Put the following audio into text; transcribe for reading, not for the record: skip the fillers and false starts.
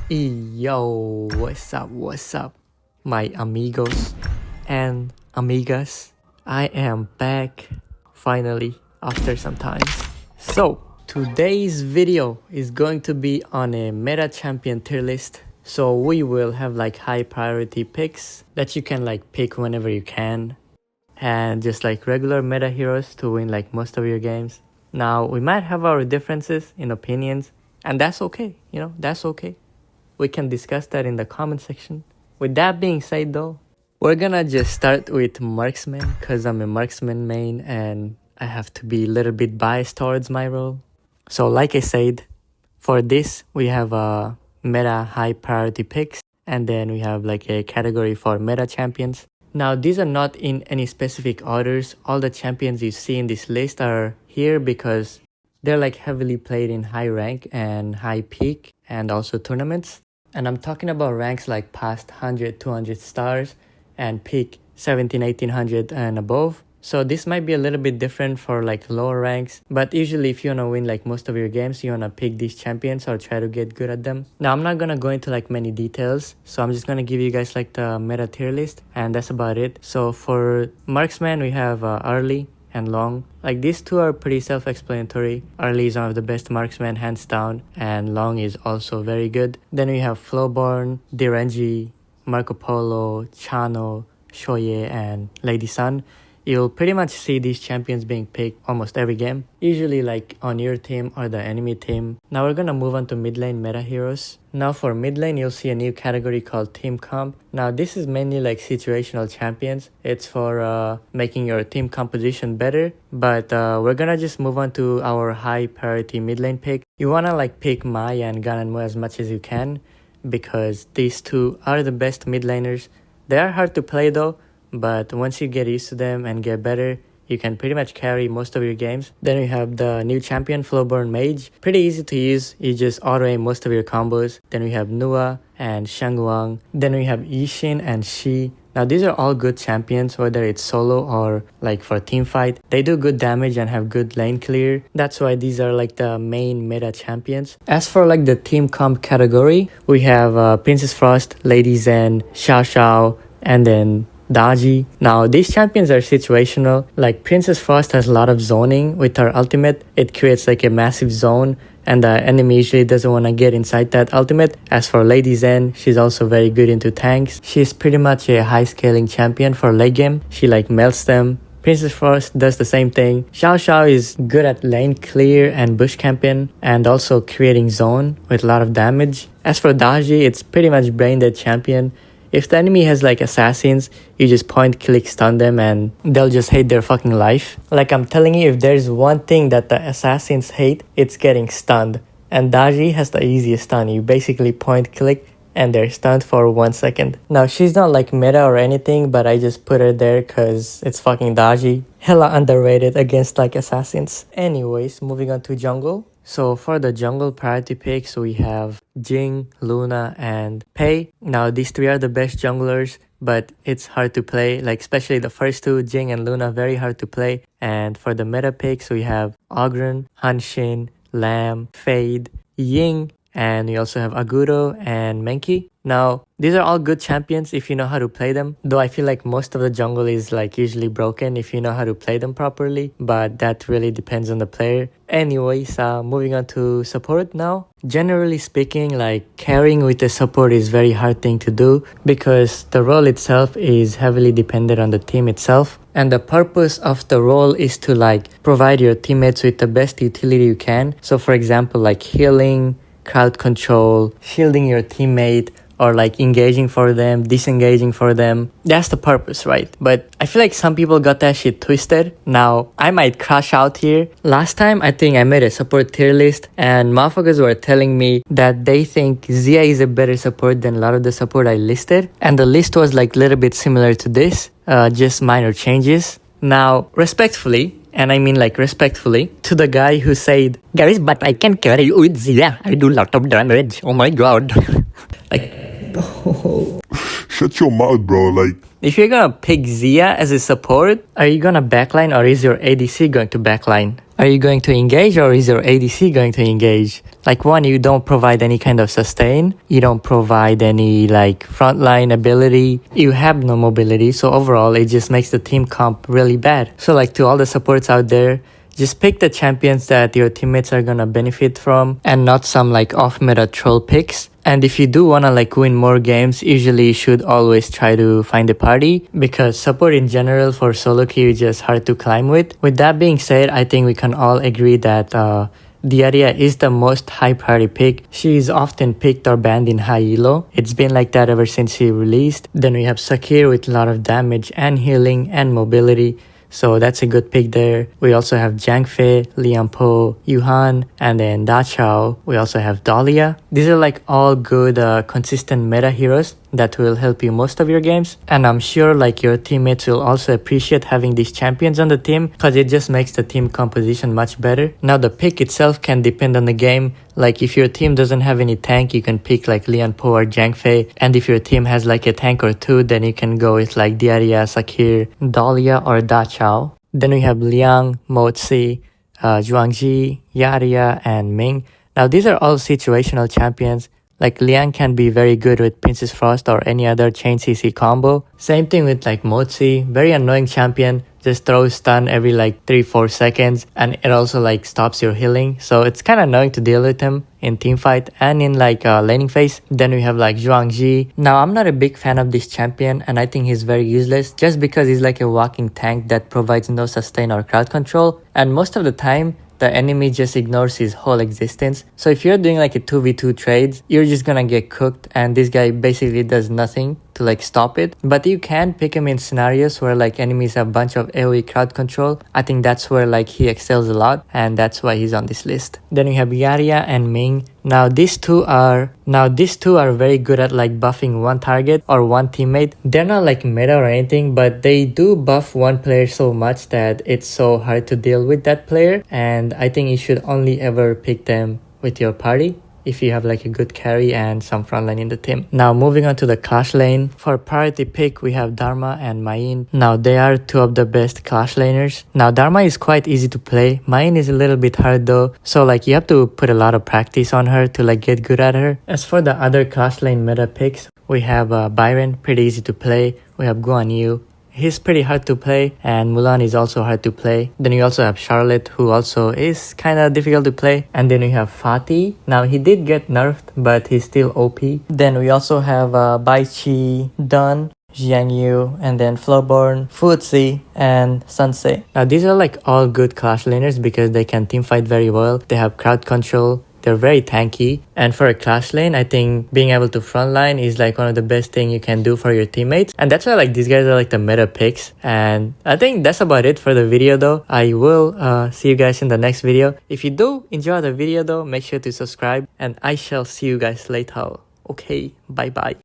Yo, what's up, my amigos and amigas? I am back finally after some time. So, today's video is going to be on a meta champion tier list. So, we will have like high priority picks that you can like pick whenever you can, and just like regular meta heroes to win like most of your games. Now, we might have our differences in opinions, and that's okay, that's okay. We can discuss that in the comment section. With that being said though, we're gonna just start with Marksman because I'm a Marksman main and I have to be a little bit biased towards my role. So like I said, for this we have a meta high priority picks, and then we have like a category for meta champions. Now these are not in any specific orders. All the champions you see in this list are here because they're like heavily played in high rank and high peak and also tournaments. And I'm talking about ranks like past 100, 200 stars and peak 17, 1800 and above. So this might be a little bit different for like lower ranks, but usually if you want to win like most of your games, you want to pick these champions or try to get good at them. Now I'm not going to go into like many details, so I'm just going to give you guys like the meta tier list, and that's about it. So for Marksman, we have early and long. Like these two are pretty self-explanatory. Early is one of the best marksmen hands down, and long is also very good. Then we have Flowborn, Direnji, Marco Polo, Chano, Shoye, and Lady Sun. You'll pretty much see these champions being picked almost every game, usually like on your team or the enemy team. Now we're gonna move on to mid lane meta heroes. Now for mid lane, you'll see a new category called team comp. Now this is mainly like situational champions. It's for making your team composition better, but we're gonna just move on to our high priority mid lane pick. You wanna like pick Mai and Ganonmu as much as you can because these two are the best mid laners. They are hard to play though, but once you get used to them and get better, you can pretty much carry most of your games. Then we have the new champion, Flowborn Mage. Pretty easy to use. You just auto-aim most of your combos. Then we have Nua and Shangwang. Then we have Yixin and Shi. Now these are all good champions, whether it's solo or like for team fight. They do good damage and have good lane clear. That's why these are like the main meta champions. As for like the team comp category, we have Princess Frost, Lady Zen, Xiao Xiao, and then Daji. Now these champions are situational. Like Princess Frost has a lot of zoning with her ultimate. It creates like a massive zone and the enemy usually doesn't want to get inside that ultimate. As for Lady Zen, she's also very good into tanks. She's pretty much a high scaling champion for late game. She like melts them. Princess Frost does the same thing. Xiao Xiao is good at lane clear and bush camping and also creating zone with a lot of damage. As for Daji, it's pretty much brain dead champion. If the enemy has like assassins, you just point, click, stun them and they'll just hate their fucking life. Like I'm telling you, if there's one thing that the assassins hate, it's getting stunned. And Daji has the easiest stun. You basically point, click, and they're stunned for 1 second. Now she's not like meta or anything, but I just put her there cause it's fucking Daji. Hella underrated against like assassins. Anyways, moving on to jungle. So for the jungle priority picks, we have Jing, Luna, and Pei. Now these three are the best junglers, but it's hard to play. Like especially the first two, Jing and Luna, very hard to play. And for the meta picks, we have Ogren, Hanshin, Lamb, Fade, Ying, and we also have Aguro and Menki. Now, these are all good champions if you know how to play them. Though I feel like most of the jungle is like usually broken if you know how to play them properly. But that really depends on the player. Anyways, moving on to support now. Generally speaking, like carrying with a support is very hard thing to do because the role itself is heavily dependent on the team itself. And the purpose of the role is to like provide your teammates with the best utility you can. So for example, like healing, crowd control, shielding your teammate, or like engaging for them, disengaging for them. That's the purpose, right? But I feel like some people got that shit twisted. Now, I might crash out here. Last time, I think I made a support tier list and motherfuckers were telling me that they think Zia is a better support than a lot of the support I listed. And the list was like a little bit similar to this, just minor changes. Now, respectfully, and I mean like respectfully, to the guy who said, "Guys, but I can carry you with Zia. I do a lot of damage. Oh my god." Like, bro. Shut your mouth, bro. Like, if you're gonna pick Zia as a support, are you gonna backline or is your ADC going to backline? Are you going to engage or is your ADC going to engage? Like one, you don't provide any kind of sustain. You don't provide any like frontline ability. You have no mobility. So overall, it just makes the team comp really bad. So like to all the supports out there, just pick the champions that your teammates are gonna benefit from and not some like off-meta troll picks. And if you do wanna like win more games, usually you should always try to find a party because support in general for solo queue is just hard to climb with. With that being said, I think we can all agree that Diarrhea is the most high priority pick. She is often picked or banned in high elo. It's been like that ever since she released. Then we have Sakir with a lot of damage and healing and mobility. So that's a good pick there. We also have Zhang Fei, Liang Po, Yuhan, and then Da Chao. We also have Dahlia. These are like all good consistent meta heroes that will help you most of your games. And I'm sure like your teammates will also appreciate having these champions on the team because it just makes the team composition much better. Now the pick itself can depend on the game. Like if your team doesn't have any tank, you can pick like Liang Po or Zhang Fei. And if your team has like a tank or two, then you can go with like Diarrhea, Sakir, Dahlia, or Da Chao. Then we have Liang, Mozi, Zhuangzi, Yaria, and Ming. Now these are all situational champions. Like Liang can be very good with Princess Frost or any other chain CC combo. Same thing with like Mozi, very annoying champion. Just throws stun every like 3-4 seconds and it also like stops your healing. So it's kind of annoying to deal with him in teamfight and in like laning phase. Then we have like Zhuangzi. Now I'm not a big fan of this champion and I think he's very useless just because he's like a walking tank that provides no sustain or crowd control. And most of the time, the enemy just ignores his whole existence. So if you're doing like a 2v2 trades, you're just gonna get cooked and this guy basically does nothing to like stop it. But you can pick him in scenarios where like enemies have a bunch of AoE crowd control. I think that's where like he excels a lot and that's why he's on this list. Then we have Yaria and Ming. Now these two are very good at like buffing one target or one teammate. They're not like meta or anything, but they do buff one player so much that it's so hard to deal with that player. And I think you should only ever pick them with your party if you have like a good carry and some frontline in the team. Now moving on to the Clash lane. For priority pick, we have Dharma and Mayin. Now they are two of the best Clash laners. Now Dharma is quite easy to play. Mayin is a little bit hard though. So like you have to put a lot of practice on her to like get good at her. As for the other Clash lane meta picks, we have Byron, pretty easy to play. We have Guan Yu. He's pretty hard to play and Mulan is also hard to play. Then you also have Charlotte who also is kind of difficult to play. And then we have Fatih. Now he did get nerfed but he's still OP. Then we also have Bai Chi, Dun, Jiang Yu, and then Flowborn, Fuzi, and Sunset. Now these are like all good Clash laners because they can teamfight very well. They have crowd control. They're very tanky. And for a Clash lane, I think being able to frontline is like one of the best thing you can do for your teammates. And that's why like these guys are like the meta picks. And I think that's about it for the video though. I will see you guys in the next video. If you do enjoy the video though, make sure to subscribe and I shall see you guys later. Okay, bye bye.